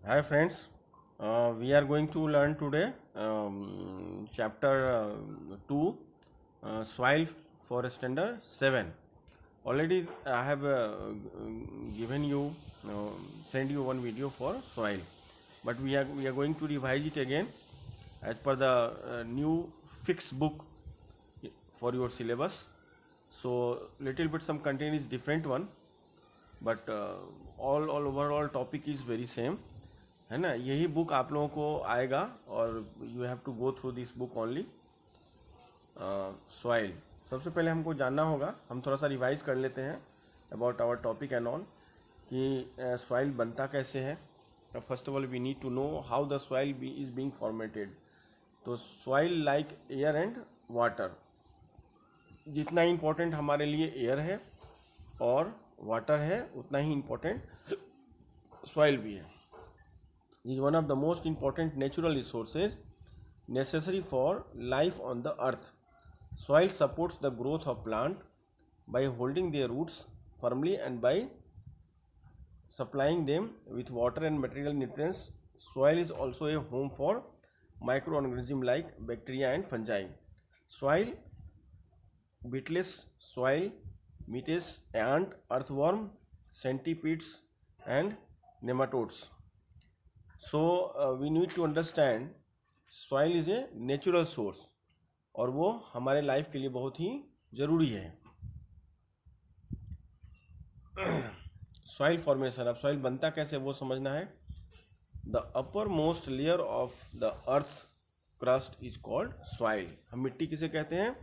Hi friends, we are going to learn today chapter 2, soil for standard 7. Already I have given you, send you one video for soil, but we are going to revise it again as per the new fixed book for your syllabus. So little bit some content is different one, but all overall topic is very same, है ना। यही book आप लोगों को आएगा और you have to go through this book only. Soil सबसे पहले हमको जानना होगा, हम थोड़ा सा रिवाइज कर लेते हैं about our topic and all कि सॉइल बनता कैसे है। First of all we need to know how the soil is being formatted. तो soil like air and water, जितना इम्पोर्टेंट हमारे लिए एयर है और वाटर है उतना ही इम्पोर्टेंट सॉइल भी है। is one of the most important natural resources necessary for life on the earth. Soil supports the growth of plant by holding their roots firmly and by supplying them with water and material nutrients. Soil is also a home for microorganisms like bacteria and fungi. Soil, beetless soil, meats, ant, earthworm, centipedes and nematodes. So we need to understand soil is a natural source और वो हमारे life के लिए बहुत ही ज़रूरी है। Soil formation, अब soil बनता कैसे वो समझना है। The upper most layer of the earth crust is called soil. हम मिट्टी किसे कहते हैं?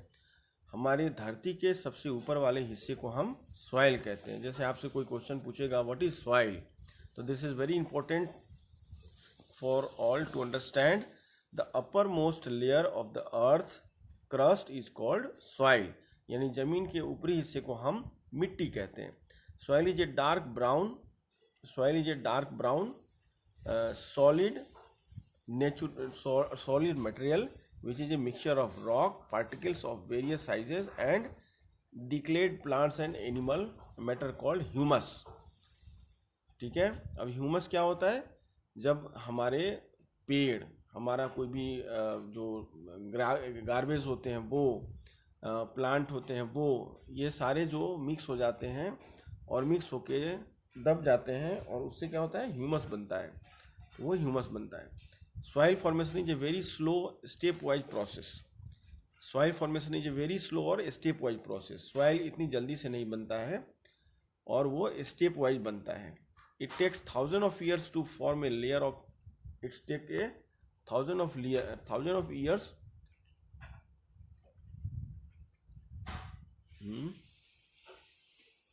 हमारे धरती के सबसे ऊपर वाले हिस्से को हम सॉइल कहते हैं। जैसे आपसे कोई क्वेश्चन पूछेगा व्हाट इज सॉइल, तो this is very important for all to understand. The uppermost layer of the earth crust is called soil, यानी जमीन के ऊपरी हिस्से को हम मिट्टी कहते हैं। soil is a dark brown solid material which is a mixture of rock particles of various sizes and decayed plants and animal matter called humus। ठीक है, अब ह्यूमस क्या होता है? जब हमारे पेड़, हमारा कोई भी जो गार्बेज होते हैं वो, प्लांट होते हैं वो, ये सारे जो मिक्स हो जाते हैं और मिक्स होके दब जाते हैं और उससे क्या होता है? ह्यूमस बनता है, वो ह्यूमस बनता है। Soil formation is a very slow step wise process. Soil formation is a very slow और स्टेप वाइज प्रोसेस। सॉइल इतनी जल्दी से नहीं बनता है और वो स्टेप वाइज बनता है। It takes thousands of years to form a layer of. It takes a thousand of years.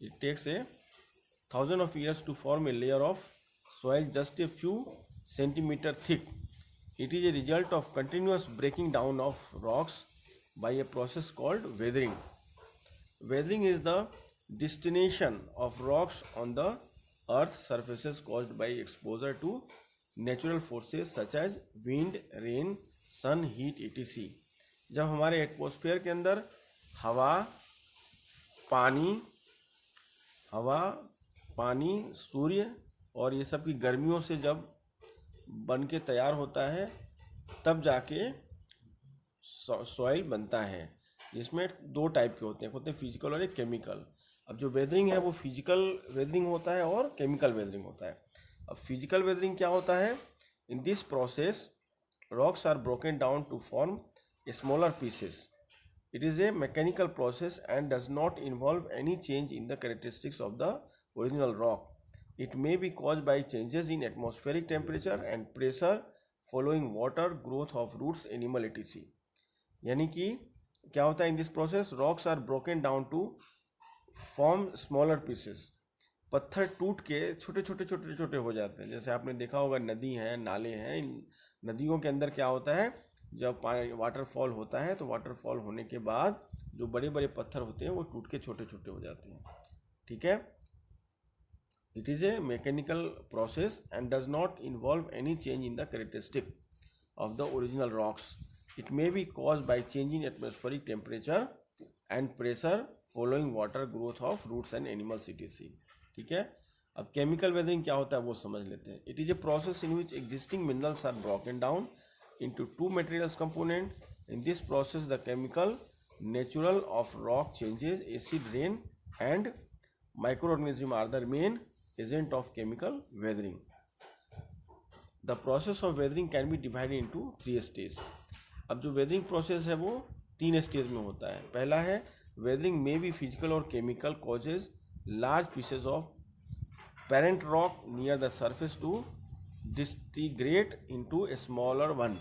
It takes a thousand of years to form a layer of soil just a few centimeters thick. It is a result of continuous breaking down of rocks by a process called weathering. Weathering is the destination of rocks on the earth surfaces caused by exposure to natural forces such as wind, rain, sun, heat etc. जब हमारे atmosphere के अंदर हवा, पानी, सूर्य और ये सब की गर्मियों से जब बन के तैयार होता है तब जाके सॉइल बनता है। जिसमें दो टाइप के होते हैं फिजिकल और एक केमिकल। अब जो वेदरिंग है वो फिजिकल वेदरिंग होता है और केमिकल वेदरिंग होता है। अब फिजिकल वेदरिंग क्या होता है? In this process rocks are broken down to form smaller pieces. It is a mechanical process and does not involve any change in the characteristics of the original rock. It may be cause by changes in atmospheric temperature and pressure following water growth of roots animal etc। यानी कि क्या होता है? In this process rocks are broken down to form smaller pieces. पत्थर टूट के छोटे हो जाते हैं। जैसे आपने देखा होगा नदी हैं, नाले हैं, इन नदियों के अंदर क्या होता है? जब पानी वाटरफॉल होता है तो वाटरफॉल होने के बाद जो बड़े बड़े पत्थर होते हैं वो टूट के छोटे हो जाते हैं। ठीक है, it is a mechanical process and does not involve any change in the characteristic of the original rocks. It may be cause by change in atmospheric temperature and pressure following water growth of roots and animals etc। ठीक है, अब chemical weathering क्या होता है वो समझ लेते हैं. It is a process in which existing minerals are broken down into two materials component. In this process, the chemical natural of rock changes. Acid rain and microorganism are the main agent of chemical weathering. The process of weathering can be divided into 3 stages. अब जो weathering process है वो 3 stage में होता है. पहला है weathering may be physical or chemical causes large pieces of parent rock near the surface to disintegrate into a smaller one.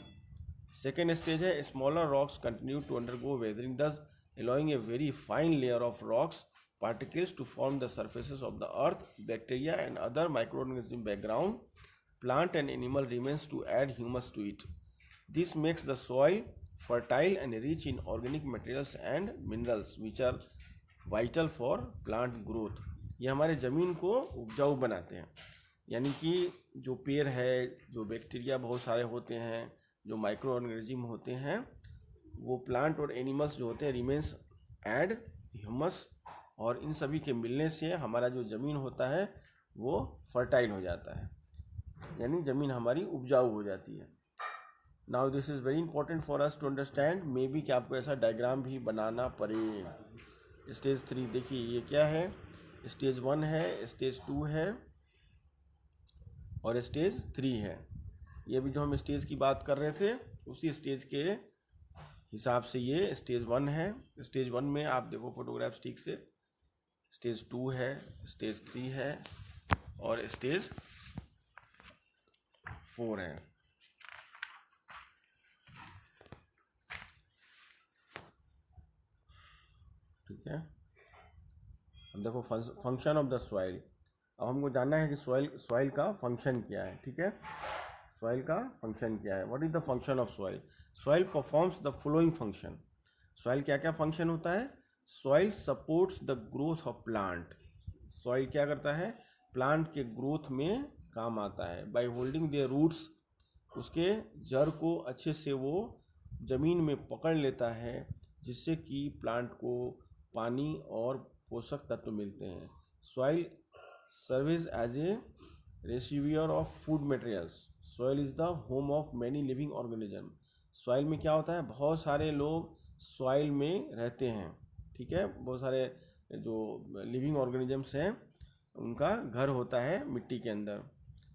Second stage है smaller rocks continue to undergo weathering, thus allowing a very fine layer of rocks particles to form the surfaces of the earth. Bacteria and other microorganism background, plant and animal remains to add humus to it. This makes the soil fertile and rich in organic materials and minerals which are vital for plant growth. ये हमारे ज़मीन को उपजाऊ बनाते हैं. यानी कि जो पेड़ है, जो बैक्टीरिया बहुत सारे होते हैं, जो माइक्रो ऑर्गेनिज्म होते हैं, वो प्लांट और एनिमल्स जो होते हैं रिमेन्स ऐड ह्यूमस, और इन सभी के मिलने से हमारा जो ज़मीन होता है वो फर्टाइल हो जाता है, यानी ज़मीन हमारी उपजाऊ हो जाती है. Now this is very important for us to understand. Maybe कि आपको ऐसा डायग्राम भी बनाना पड़े. स्टेज 3 देखिए ये क्या है. स्टेज 1 है, स्टेज 2 है और स्टेज 3 है. ये भी जो हम स्टेज की बात कर रहे थे उसी स्टेज के हिसाब से ये स्टेज 1 है. स्टेज 1 में आप देखो फोटोग्राफ्स ठीक से. स्टेज 2 है, स्टेज 3 है और स्टेज 4 है. ठीक है. अब देखो फंक्शन ऑफ द सॉइल. अब हमको जानना है कि सॉइल का फंक्शन क्या है. ठीक है, सॉइल का फंक्शन क्या है. What is the function of soil. Soil performs the following function. Soil क्या क्या फंक्शन होता है. Soil supports the growth of plant. Soil क्या करता है, प्लांट के ग्रोथ में काम आता है. बाय होल्डिंग देयर रूट्स, उसके जड़ को अच्छे से वो ज़मीन में पकड़ लेता है, जिससे कि प्लांट को पानी और पोषक तत्व मिलते हैं. Soil service as a receiver of food materials. Soil is the home of many living organism. Soil में क्या होता है, बहुत सारे लोग सॉइल में रहते हैं. ठीक है, बहुत सारे जो लिविंग ऑर्गेनिजम्स हैं उनका घर होता है मिट्टी के अंदर.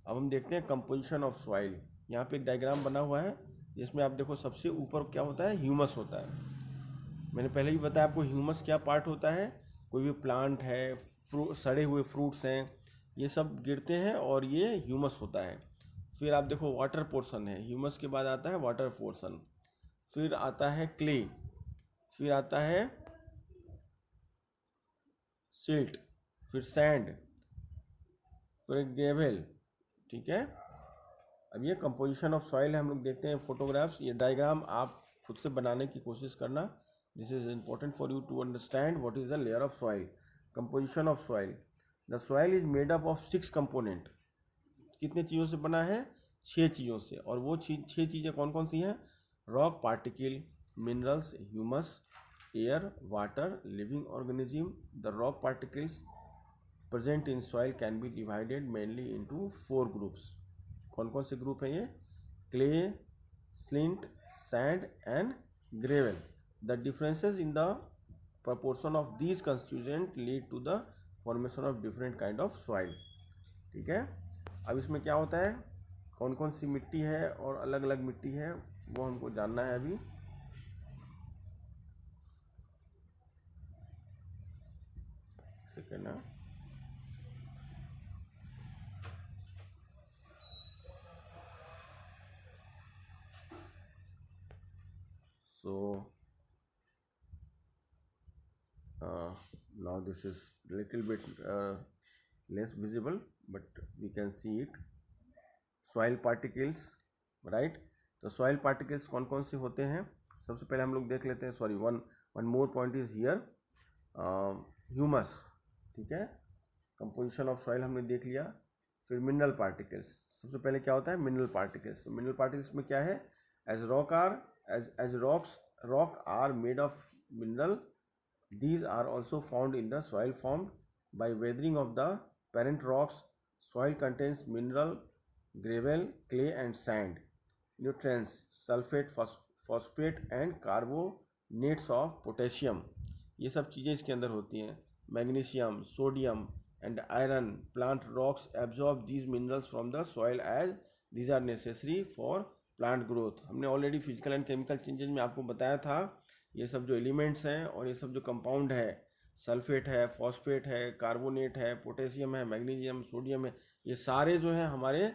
अब हम देखते हैं कंपोजिशन ऑफ सॉइल. यहाँ पे एक डायग्राम बना हुआ है जिसमें आप देखो सबसे ऊपर क्या होता है, ह्यूमस होता है. मैंने पहले भी बताया आपको ह्यूमस क्या पार्ट होता है. कोई भी प्लांट है, सड़े हुए फ्रूट्स हैं, ये सब गिरते हैं और ये ह्यूमस होता है. फिर आप देखो वाटर पोर्शन है, ह्यूमस के बाद आता है वाटर पोर्शन. फिर आता है क्ले, फिर आता है सिल्ट, फिर सैंड, फिर ग्रेवल. ठीक है. अब ये कंपोजिशन ऑफ सॉइल है. हम लोग देखते हैं फोटोग्राफ्स. ये डायग्राम आप खुद से बनाने की कोशिश करना. This is important for you to understand what is the layer of soil. Composition of soil. The soil is made up of 6 component. कितने चीज़ों से बना है, 6 चीज़ों से. और वो 6 चीज़ें कौन कौन सी हैं. Rock particle, minerals, humus, air, water, living organism. The rock particles present in soil can be divided mainly into 4 groups. कौन कौन से ग्रुप हैं ये. Clay, silt, sand and gravel. The differences in the proportion of these constituent lead to the formation of different kind of soil. ठीक है. अब इसमें क्या होता है, कौन कौन सी मिट्टी है और अलग अलग मिट्टी है वो हमको जानना है अभी. Second. So now this is little bit less visible, but we can see it. Soil particles, right? तो soil particles कौन कौन से होते हैं. सबसे पहले हम लोग देख लेते हैं. Sorry, one more point is here, humus. ठीक है, कंपोजिशन ऑफ सॉइल हमने देख लिया. फिर मिनरल पार्टिकल्स. सबसे पहले क्या होता है, मिनरल पार्टिकल्स. तो मिनरल पार्टिकल्स में क्या है, as rock are made of mineral. These are also found in the soil formed by weathering of the parent rocks. Soil contains mineral, gravel, clay and sand. Nutrients, sulfate, phosphate and carbonates of potassium. ये सब चीज़ें इसके अंदर होती हैं. Magnesium, sodium and iron. Plant rocks absorb these minerals from the soil as these are necessary for plant growth. हमने already physical and chemical changes में आपको बताया था. ये सब जो एलिमेंट्स हैं और ये सब जो कंपाउंड है, सल्फेट है, फॉस्फेट है, कार्बोनेट है, पोटेशियम है, मैग्नीशियम, सोडियम है, ये सारे जो हैं हमारे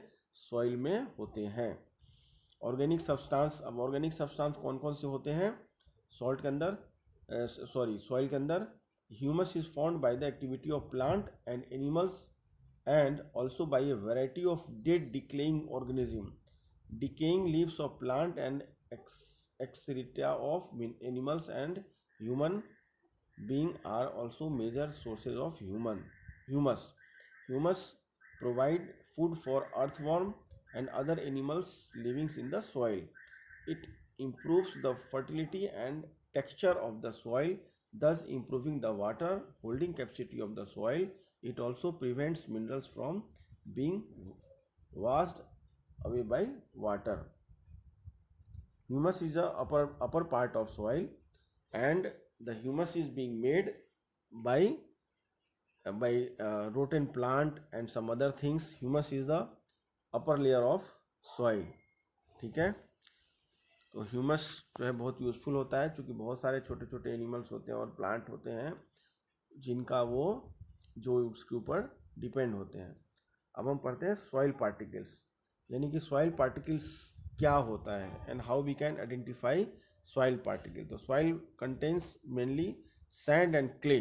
सॉइल में होते हैं. Organic substance. अब ऑर्गेनिक सब्सटेंस कौन कौन से होते हैं सॉइल के अंदर? सॉइल के अंदर humus is found by the activity of plant and animals and also by a variety of dead decaying organism. Decaying leaves of plant and excreta of animals and human being are also major sources of humus. Humus provide food for earthworm and other animals living in the soil. It improves the fertility and texture of the soil, thus improving the water holding capacity of the soil. It also prevents minerals from being washed away by water. Humus is the upper part of soil, and the humus is being made by rotten plant and some other things. Humus is the upper layer of soil. ठीक है. तो humus जो है बहुत useful होता है, क्योंकि बहुत सारे छोटे छोटे एनिमल्स होते हैं और प्लांट होते हैं जिनका वो जो उसके ऊपर डिपेंड होते हैं. अब हम पढ़ते हैं सॉइल पार्टिकल्स, यानी कि सॉइल पार्टिकल्स क्या होता है and how we can identify soil particle. तो soil contains mainly sand and clay.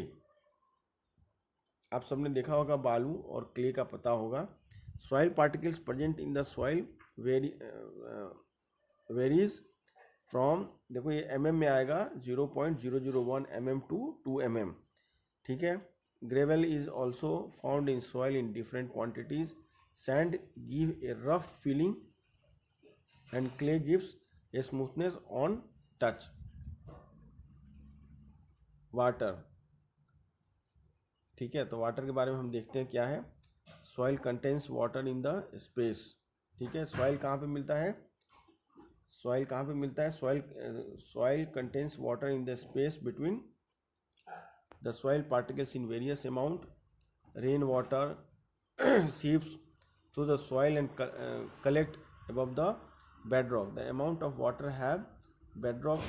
आप सबने देखा होगा बालू और क्ले का पता होगा. Soil particles present in the soil varies from, देखो ये mm में आएगा 0.001 mm to 2 mm. ठीक है. Gravel is also found in soil in different quantities. Sand gives a rough feeling and clay gives a smoothness on touch. Water. ठीक है. तो water के बारे में हम देखते हैं क्या है. Soil contains water in the space. ठीक है. सॉइल कहाँ पे मिलता है? सॉइल कहाँ पे मिलता है? Soil contains water in the space between the soil particles in various amount. Rainwater seeps through the soil and collect above the bedrock. The amount of water have bedrock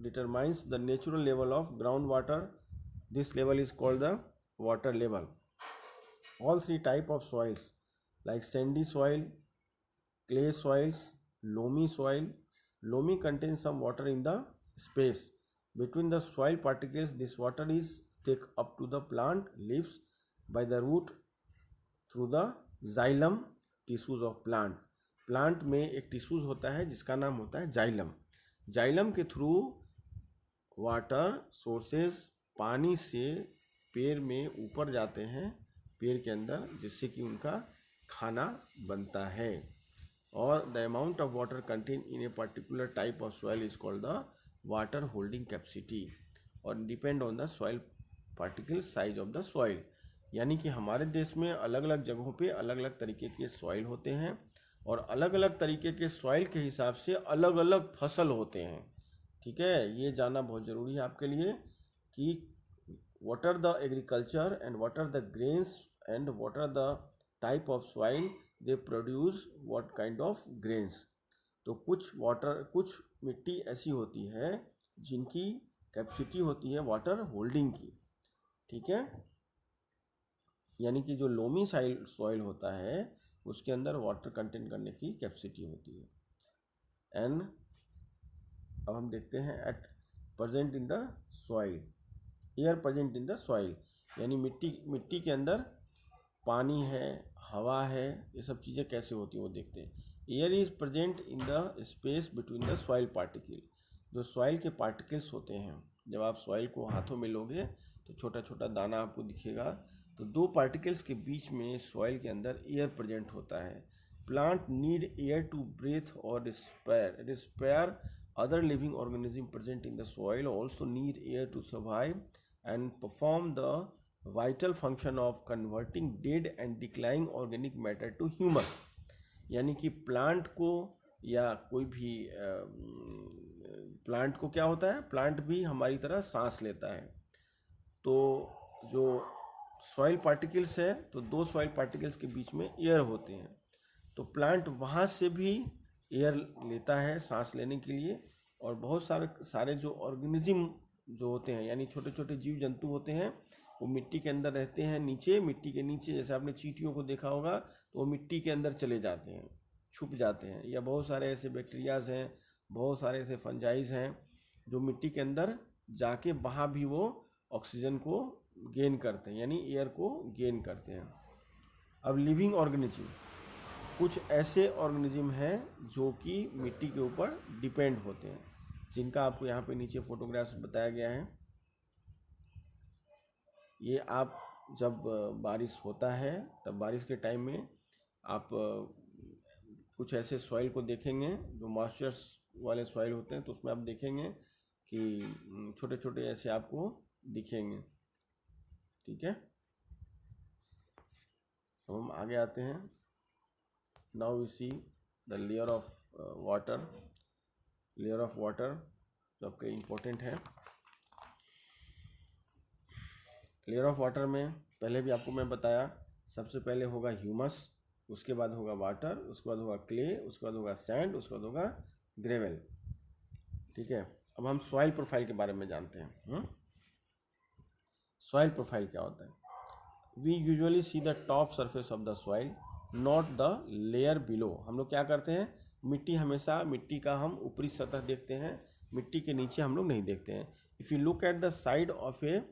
determines the natural level of groundwater. This level is called the water level. All three type of soils like sandy soil, clay soils, loamy soil. Loamy contains some water in the space between the soil particles. This water is taken up to the plant leaves by the root through the xylem tissues of plant. Plant में एक tissues होता है जिसका नाम होता है xylem. Xylem के through water sources पानी से पेड़ में ऊपर जाते हैं पेड़ के अंदर, जिससे कि उनका खाना बनता है. और the amount of water content in a particular type of soil is called the water holding capacity और depend on the soil particle size of the soil. यानी कि हमारे देश में अलग अलग जगहों पे अलग अलग तरीके के सॉइल होते हैं और अलग अलग तरीके के सॉइल के हिसाब से अलग अलग फसल होते हैं. ठीक है. ये जानना बहुत ज़रूरी है आपके लिए कि what are the agriculture and what are the grains and what are the type of soil they produce what kind of grains. तो कुछ मिट्टी ऐसी होती है जिनकी कैपेसिटी होती है वाटर होल्डिंग की. ठीक है. यानी कि जो लोमी सॉइल होता है उसके अंदर वाटर कंटेन करने की कैपेसिटी होती है. एंड अब हम देखते हैं at present in the soil. Air present in the soil, यानी मिट्टी के अंदर पानी है, हवा है, ये सब चीज़ें कैसे होती हैं वो देखते हैं. Air is present in the space between the soil particle. जो सॉइल के पार्टिकल्स होते हैं, जब आप सॉइल को हाथों में लोगे तो छोटा छोटा दाना आपको दिखेगा. तो दो पार्टिकल्स के बीच में सॉइल के अंदर एयर प्रेजेंट होता है. Plant need air to breathe और respire. Other living organism present in the soil also need air to survive and perform the vital function of converting dead and declining organic matter to humus. यानी कि plant को या कोई भी plant को क्या होता है, प्लांट भी हमारी तरह सांस लेता है। तो जो सॉइल पार्टिकल्स है, तो दो सॉइल पार्टिकल्स के बीच में एयर होते हैं, तो प्लांट वहाँ से भी एयर लेता है सांस लेने के लिए। और बहुत सारे जो ऑर्गेनिज्म जो होते हैं, यानी छोटे छोटे जीव जंतु होते हैं, वो मिट्टी के अंदर रहते हैं, नीचे मिट्टी के नीचे। जैसे आपने चींटियों को देखा होगा, तो वो मिट्टी के अंदर चले जाते हैं, छुप जाते हैं। या बहुत सारे ऐसे बैक्टीरियाज हैं, बहुत सारे ऐसे फंजाइज हैं जो मिट्टी के अंदर जाके वहाँ भी वो ऑक्सीजन को गेन करते हैं, यानी एयर को गेन करते हैं। अब लिविंग ऑर्गेनिज्म, कुछ ऐसे ऑर्गेनिज्म हैं जो कि मिट्टी के ऊपर डिपेंड होते हैं, जिनका आपको यहाँ पे नीचे फोटोग्राफ्स बताया गया है। ये आप जब बारिश होता है, तब बारिश के टाइम में आप कुछ ऐसे सॉइल को देखेंगे जो मॉइस्चर्स वाले सॉइल होते हैं, तो उसमें आप देखेंगे कि छोटे छोटे ऐसे आपको दिखेंगे। ठीक है, अब हम आगे आते हैं। Now we see the layer of water. Layer of water जो आपके इम्पोर्टेंट है। लेयर ऑफ वाटर में पहले भी आपको मैं बताया, सबसे पहले होगा ह्यूमस, उसके बाद होगा वाटर, उसके बाद होगा क्ले, उसके बाद होगा सैंड, उसके बाद होगा ग्रेवल। ठीक है, अब हम सॉइल प्रोफाइल के बारे में जानते हैं। सॉइल प्रोफाइल क्या होता है? We usually see the top surface of the soil, not the layer below. हम लोग क्या करते हैं, हमेशा मिट्टी का हम ऊपरी सतह देखते हैं, मिट्टी के नीचे हम लोग नहीं देखते हैं। If you look at the side of a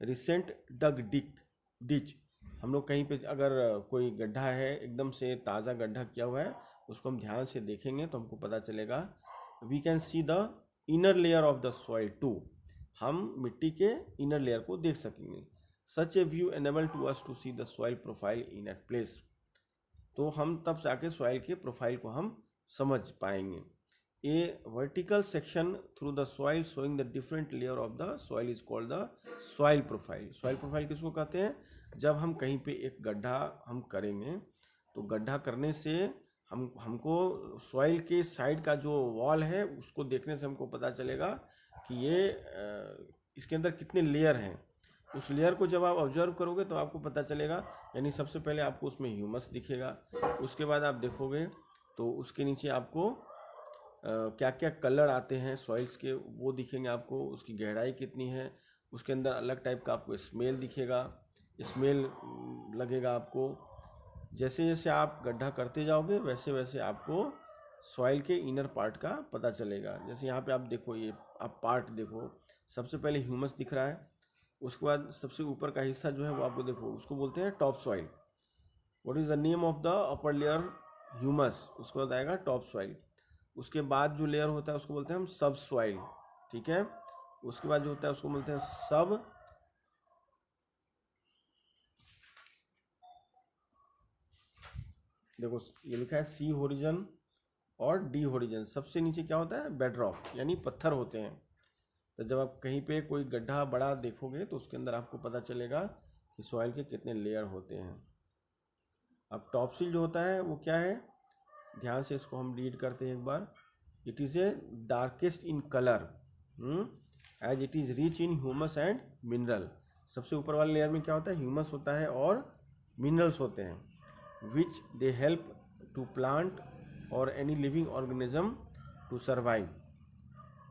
recent dug ditch, हम लोग कहीं पे अगर कोई गड्ढा है, एकदम से ताज़ा गड्ढा किया हुआ है, उसको हम ध्यान से देखेंगे तो हमको पता चलेगा। We can see the inner layer of the soil too, हम मिट्टी के इनर लेयर को देख सकेंगे। Such a view enable to us to see the soil profile in at place, तो हम तब जाके सॉइल के प्रोफाइल को हम समझ पाएंगे। A vertical section through the soil showing the different layer of the soil is called the soil profile. Soil profile किसको कहते हैं? जब हम कहीं पे एक गड्ढा हम करेंगे, तो गड्ढा करने से हमको सॉइल के साइड का जो वॉल है, उसको देखने से हमको पता चलेगा कि ये इसके अंदर कितने लेयर हैं। उस लेयर को जब आप ऑब्जर्व करोगे तो आपको पता चलेगा, यानी सबसे पहले आपको उसमें ह्यूमस दिखेगा, उसके बाद आप देखोगे तो उसके नीचे आपको क्या क्या कलर आते हैं सॉइल्स के, वो दिखेंगे आपको, उसकी गहराई कितनी है, उसके अंदर अलग टाइप का आपको स्मेल दिखेगा, स्मेल लगेगा आपको। जैसे जैसे आप गड्ढा करते जाओगे, वैसे वैसे आपको सॉइल के इनर पार्ट का पता चलेगा। जैसे यहाँ पे आप देखो, ये आप पार्ट देखो, सबसे पहले ह्यूमस दिख रहा है, उसके बाद सबसे ऊपर का हिस्सा जो है वो आपको देखो, उसको बोलते हैं top soil. What is the name of the upper layer? Humus, उसके बाद आएगा टॉप सॉइल। उसके बाद जो लेयर होता है उसको बोलते हैं हम सब सॉइल। ठीक है, उसके बाद जो होता है उसको बोलते हैं सब, देखो ये लिखा है सी होरिजन और डी होरिजन। सबसे नीचे क्या होता है? बेडरॉक, यानी पत्थर होते हैं। तो जब आप कहीं पे कोई गड्ढा बड़ा देखोगे तो उसके अंदर आपको पता चलेगा कि सॉइल के कितने लेयर होते हैं। अब टॉपसिल जो होता है वो क्या है, ध्यान से इसको हम रीड करते हैं एक बार। It is a darkest in colour as it is rich in humus and mineral. सबसे ऊपर वाले लेयर में क्या होता है? ह्यूमस होता है और मिनरल्स होते हैं, which they help to plant or any living organism to survive.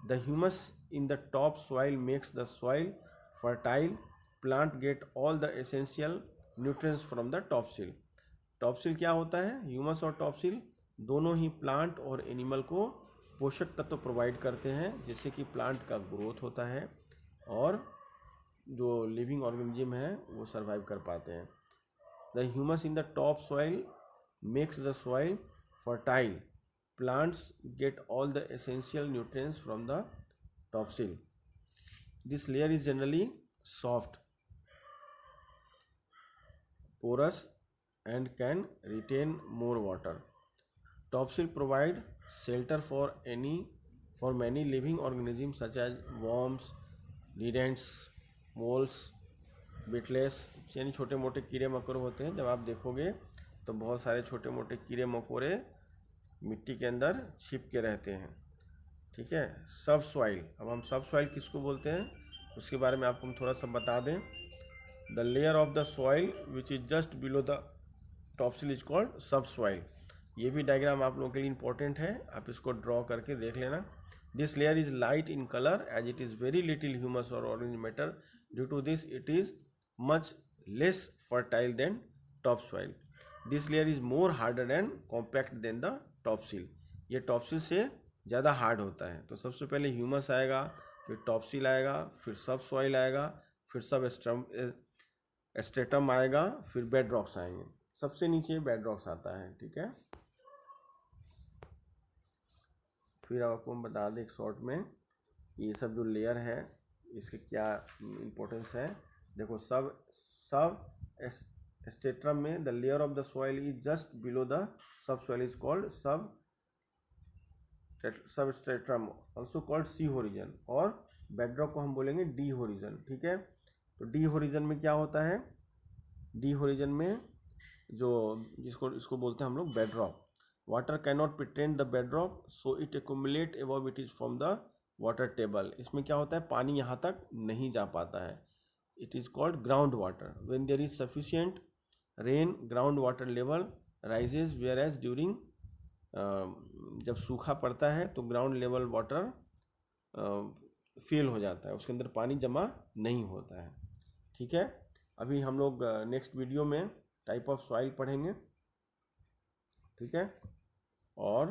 The humus in the top soil makes the soil fertile. Plant get all the essential nutrients from the topsoil. टॉपसिल क्या होता है? Humus और टॉपसिल दोनों ही plant और animal को पोषक तत्व provide करते हैं, जिससे कि प्लांट का ग्रोथ होता है और जो लिविंग ऑर्गेनिज्म है वो सर्वाइव कर पाते हैं। The humus in the top soil makes the soil fertile. Plants get all the essential nutrients from the topsoil. This layer is generally soft, porous, and can retain more water. Topsoil provide shelter for many living organisms such as worms, rodents, moles, बिटलेस यानी छोटे मोटे कीड़े मकोड़े होते हैं। जब आप देखोगे तो बहुत सारे छोटे मोटे कीड़े मकोड़े मिट्टी के अंदर छिप के रहते हैं। ठीक है। सब सॉइल, अब हम सब सॉइल किसको बोलते हैं उसके बारे में आपको हम थोड़ा सा बता दें। The layer of the soil which is just below the topsoil is called subsoil. ये भी डायग्राम आप लोगों के लिए इंपॉर्टेंट है, आप इसको ड्रॉ करके देख लेना। This layer is light in colour as it is very little humus और orange matter, due to this it is much less fertile than top soil. This layer is more harder and compact than the topsoil. ये topsoil से ज़्यादा hard होता है। तो सबसे पहले humus आएगा, फिर टॉपसिल आएगा, फिर सब सॉइल आएगा, फिर सब स्ट्रेटम आएगा, फिर बेड रॉक्स आएंगे। सबसे नीचे बेड रॉक्स आता है। ठीक है। फिर आपको हम बता दें एक शॉर्ट में कि ये सब जो लेयर है इसके क्या इम्पोर्टेंस है। देखो सब स्ट्रेटम में the layer of the soil is just below the sub soil is called सब स्ट्रेटम, ऑल्सो कॉल्ड सी होरिजन, और बेडरॉक को हम बोलेंगे डी होरिजन। ठीक है। तो डी होरिजन में क्या होता है, डी होरिजन में जो इसको बोलते हैं हम लोग bedrock. Water cannot penetrate the bedrock so it accumulate above it is from the water table. इसमें क्या होता है, पानी यहाँ तक नहीं जा पाता है। It is called ground water. When there is sufficient rain ground water level rises, whereas during जब सूखा पड़ता है तो ग्राउंड लेवल वाटर फेल हो जाता है, उसके अंदर पानी जमा नहीं होता है। ठीक है। अभी हम लोग नेक्स्ट वीडियो में टाइप ऑफ सॉइल पढ़ेंगे। ठीक है। और